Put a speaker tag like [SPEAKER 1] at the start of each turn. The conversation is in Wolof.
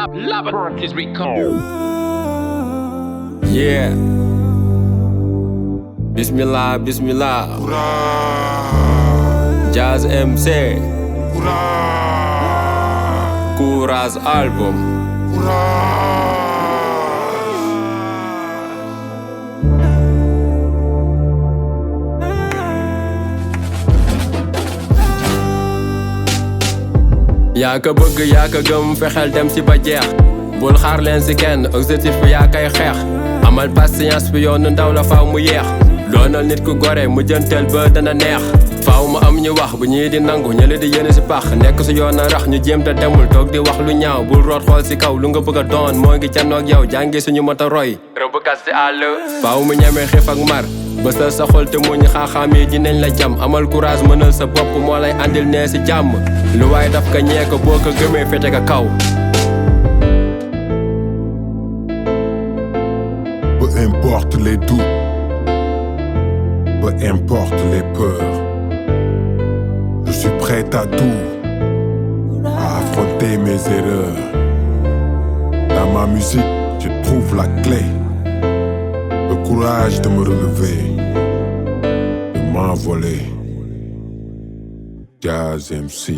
[SPEAKER 1] Love is recorded.
[SPEAKER 2] Yeah. Bismillah, bismillah. Jazz MC. Courage album. yaa ko bëgg yaa ko gëm fexeel dem si ba jeex bul xaar leen si kenn objectif bi yaa kay xeex amal patience bi yoonu ndaw la faaw mu yeex doonal nit ku gore mu jënteel ba dana neex faaw mu am ñu wax bu ñii di nangu ñële di yéene si pax nekk si yoon a rax ñu jéem te demul toog di wax lu ñaaw bul root xool si kaw lu nga bëgg a doon moo ngi janoog yow jàngi suñu mata roy rëbbkat si àll faaw mu ñeme xiif ak mar bësal sa xol te muñ xaaxaam yi dinañ la jam amal courage mënal sa bopp moo lay andil nee si jàmm lu waay daf ka ñee ko boo ko gëmee fete ka kaw
[SPEAKER 3] Peu importe les doutes, peu importe les peurs, je suis prêt à tout, à affronter mes erreurs. Dans ma musique, je trouve la clé, le courage de me relever, de m'envoler. Jazz MC.